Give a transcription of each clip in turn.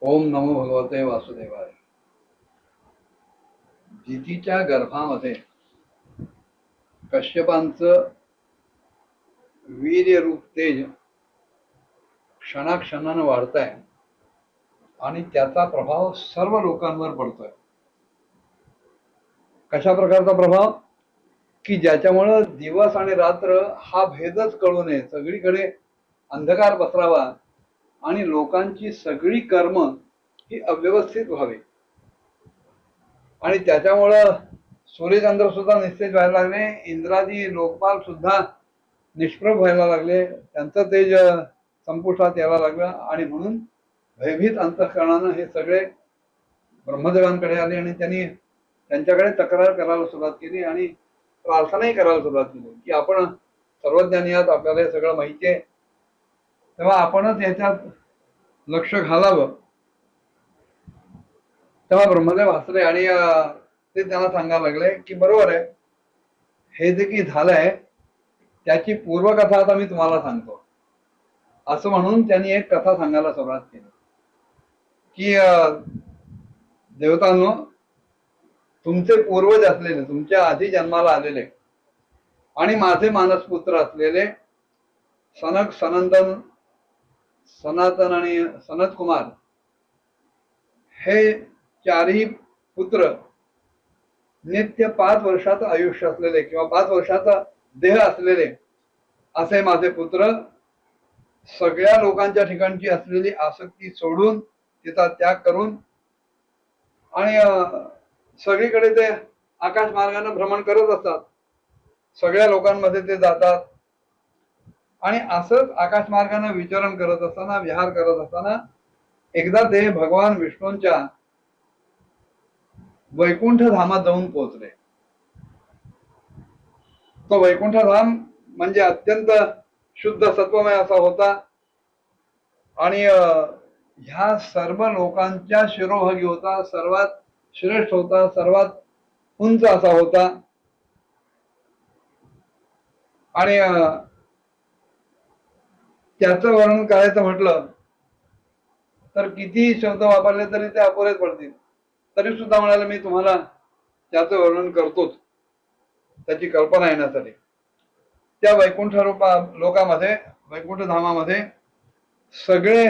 ओम नमो भगवते वासुदेवाय. जितीच्या गर्भामध्ये कश्यपांचं वीर्य रूप तेज क्षणाक्षणानं वाढत आहे आणि त्याचा प्रभाव सर्व लोकांवर पडतोय. कशा प्रकारचा प्रभाव की ज्याच्यामुळं दिवस आणि रात्र हा भेदच कळू नये, सगळीकडे अंधकार पसरावा आणि लोकांची सगळी कर्म ही अव्यवस्थित व्हावी. आणि त्याच्यामुळं सूर्यचंद्र सुद्धा निस्तेज व्हायला लागले, इंद्रादी लोकपाल सुद्धा निष्प्रभ व्हायला लागले, त्यांचं तेज संपुष्टात यायला लागलं. आणि म्हणून भयभीत अंतःकरणानं हे सगळे ब्रह्मदेवांकडे आले आणि त्यांनी त्यांच्याकडे तक्रार करायला सुरुवात केली आणि प्रार्थनाही करायला सुरुवात केली की आपण सर्वज्ञानी आहात, आपल्याला हे सगळं माहिती आहे, तेव्हा आपणच याच्यात लक्ष घालावं. तेव्हा ब्रह्मदेव हसले आणि ते त्यांना सांगायला लागले की बरोबर आहे, हे जे की झालंय त्याची पूर्वकथा आता मी तुम्हाला सांगतो. असं म्हणून त्यांनी एक कथा सांगायला सुरुवात केली की देवतांनो, तुमचे पूर्वज असलेले, तुमच्या आधी जन्माला आलेले आणि माझे मानसपुत्र असलेले सनक, सनंदन, सनातन आणि सनत कुमार हे चारही पुत्र नित्य 5 वर्षाचं आयुष्य असलेले किंवा 5 वर्षाचा देह असलेले असे माझे पुत्र सगळ्या लोकांच्या ठिकाणची असलेली आसक्ती सोडून, तिचा त्याग करून आणि सगळीकडे ते आकाश मार्गाने भ्रमण करत असतात. सगळ्या लोकांमध्ये ते जातात आणि असंच आकाश मार्गाने विचरण करत असताना, विहार करत असताना एकदा ते भगवान विष्णूंच्या वैकुंठ धामात जाऊन पोहोचले. तो वैकुंठ धाम म्हणजे अत्यंत शुद्ध सत्वमय असा होता आणि ह्या सर्व लोकांच्या शिरोभागी होता, सर्वात श्रेष्ठ होता, सर्वात उंच असा होता. आणि त्याचं वर्णन करायचं म्हटलं तर किती शब्द वापरले तरी ते अपुरेच पडतील. तरी सुद्धा म्हणाले मी तुम्हाला त्याचं वर्णन करतोच, त्याची कल्पना येण्यासाठी. त्या वैकुंठ लोकामध्ये, वैकुंठ धामामध्ये सगळे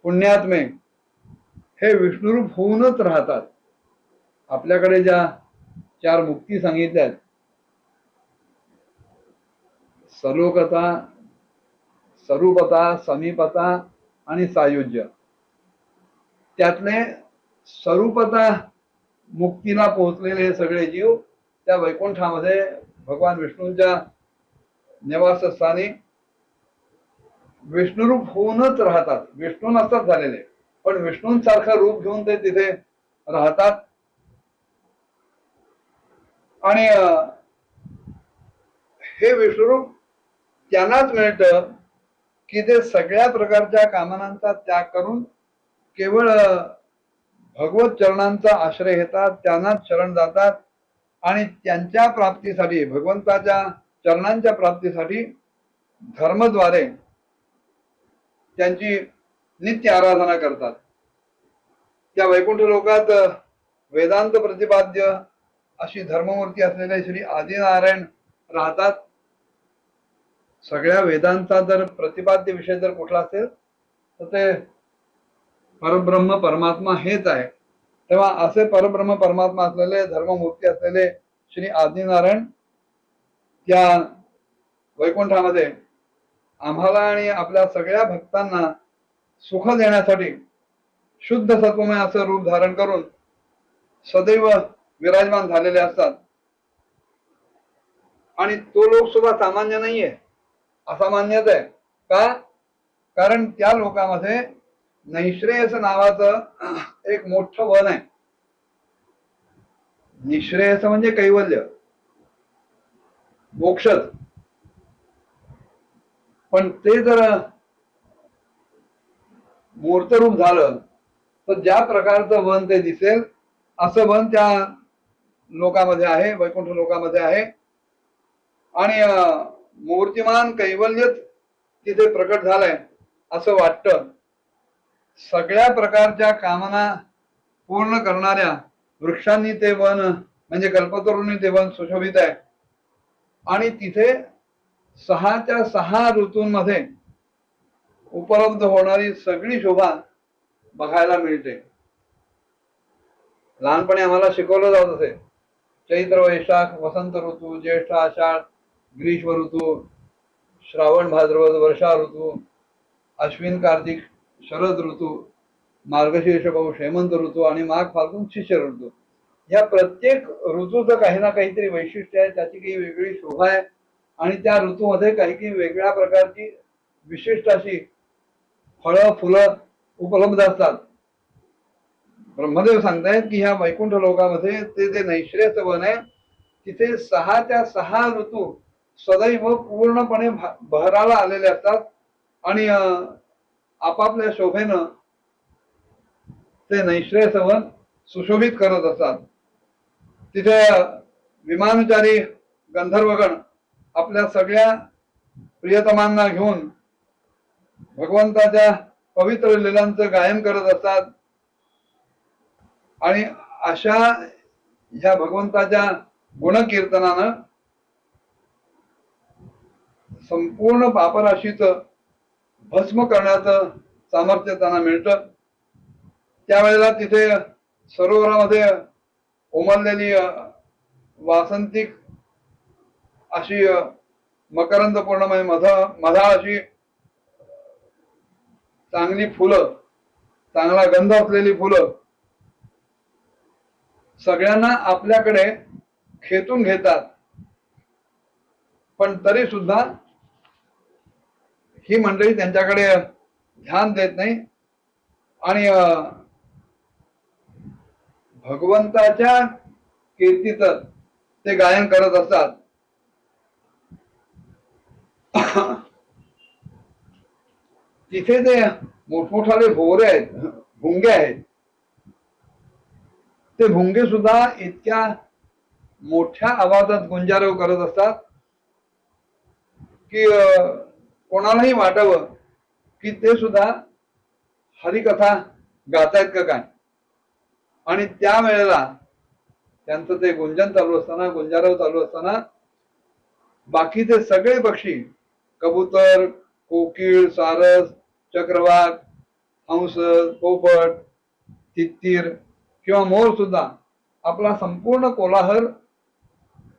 पुण्यात्मे हे विष्णुरूप होऊनच राहतात. आपल्याकडे ज्या 4 मुक्ती सांगितल्या आहेत, सलोकता, स्वरूपता, समीपता आणि सायुज्य, त्यातले स्वरूपता मुक्तीला पोहोचलेले हे सगळे जीव त्या वैकुंठामध्ये भगवान विष्णूंच्या निवासस्थानी विष्णुरूप होऊनच राहतात. विष्णू नसतात झालेले, पण विष्णूंसारखं रूप घेऊन ते तिथे राहतात. आणि हे विष्णुरूप त्यांनाच मिळतं की ते सगळ्या प्रकारच्या कामनांचा त्याग करून केवळ भगवत चरणांचा आश्रय घेतात, त्यांनाच शरण जातात आणि त्यांच्या प्राप्तीसाठी, भगवंताच्या चरणांच्या प्राप्तीसाठी धर्मद्वारे त्यांची नित्य आराधना करतात. त्या वैकुंठ लोकात वेदांत प्रतिपाद्य अशी धर्ममूर्ती असलेले श्री आदिनारायण राहतात. सगळ्या वेदांचा जर प्रतिपाद्य विषय जर कुठला असेल तर ते परब्रह्म परमात्मा हेच आहे. तेव्हा असे परब्रह्म परमात्मा असलेले, धर्ममूर्ती असलेले श्री आदिनारायण त्या वैकुंठामध्ये आम्हाला आणि आपल्या सगळ्या भक्तांना सुख देण्यासाठी शुद्ध सत्वमय असं रूप धारण करून सदैव विराजमान झालेले असतात. आणि तो लोक सुद्धा सामान्य नाहीये, असामान्यच आहे. का? कारण त्या लोकांमध्ये नैश्रेयस नावाचं एक मोठं वन आहे. निश्रेयस म्हणजे कैवल्य, मोक्षच. पण ते जर मूर्त रूप झालं तर ज्या प्रकारचं वन ते दिसेल असं वन त्या लोकांमध्ये आहे, वैकुंठ लोकांमध्ये आहे. आणि मूर्तिमान कैवल्यच तिथे प्रकट झालंय असं वाटतं. सगळ्या प्रकारच्या कामना पूर्ण करणाऱ्या वृक्षांनी ते वन म्हणजे कल्पतरूंनी ते वन सुशोभित आहे. आणि तिथे 6च्या 6 ऋतूंमध्ये उपलब्ध होणारी सगळी शोभा बघायला मिळते. लहानपणी आम्हाला शिकवलं जात असे, चैत्र वैशाख वसंत ऋतू, ज्येष्ठ आषाढ ग्रीष्म ऋतू, श्रावण भाद्रपद वर्षा ऋतू, अश्विन कार्तिक शरद ऋतू, मार्गशीर्ष पौष हेमंत ऋतू आणि माघ फाल्गुन शिशिर ऋतू. या प्रत्येक ऋतूचं काही ना काहीतरी वैशिष्ट्य आहे, त्याची काही वेगळी शोभा आहे आणि त्या ऋतूमध्ये काही काही वेगळ्या प्रकारची विशिष्ट अशी फळं फुलं उपलब्ध असतात. ब्रह्मदेव सांगतायत की ह्या वैकुंठ लोकामध्ये ते नैश्रेयस वन आहे, तिथे 6च्या 6 ऋतू सदैव पूर्णपणे बहराला आलेले असतात आणि आपापल्या शोभेनं ते नैश्रेयस वन सुशोभित करत असतात. तिथे विमानचारी गंधर्वगण आपल्या सगळ्या प्रियतमांना घेऊन भगवंताच्या पवित्र लीलांचं गायन करत असतात आणि अशा ह्या भगवंताच्या गुणकीर्तनानं संपूर्ण पापराशीचं भस्म करण्याचं सामर्थ्य त्यांना मिळतं. त्यावेळेला तिथे सरोवरामध्ये उमललेली वासंतिक अशी मकरंद पूर्णमय मधाळ अशी चांगली फुलं, चांगला गंध असलेली फुलं सगळ्यांना आपल्याकडे खेचून घेतात. पण तरी सुद्धा ही मंडळी त्यांच्याकडे ध्यान देत नाही आणि भगवंताच्या कीर्तीचं ते गायन करत असतात. तिथे ते मोठमोठाले भोवरे आहेत, भुंगे आहेत. ते भुंगे सुद्धा इतक्या मोठ्या आवाजात गुंजारव करत असतात की कोणालाही वाटावं की ते सुद्धा हरिकथा गातायत का काय. आणि त्यावेळेला त्यांचं ते गुंजन चालू असताना, गुंजारव चालू असताना बाकीचे सगळे पक्षी, कबूतर, कोकिळ, सारस, चक्रवाक, हंस, पोपट, तित्तीर किंवा मोर सुद्धा आपला संपूर्ण कोलाहल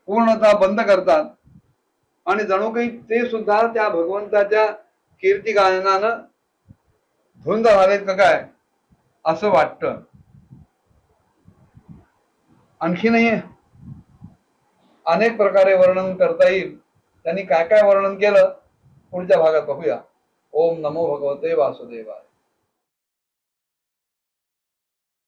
पूर्णतः बंद करतात आणि जणू काही ते सुद्धा त्या भगवंताच्या कीर्ती गायनानं धुंद झालेत का काय असं वाटतं. आणखीनही अनेक प्रकारे वर्णन करता येईल. त्यांनी काय काय वर्णन केलं पुढच्या भागात बघूया. ओम नमो भगवते वासुदेवाय.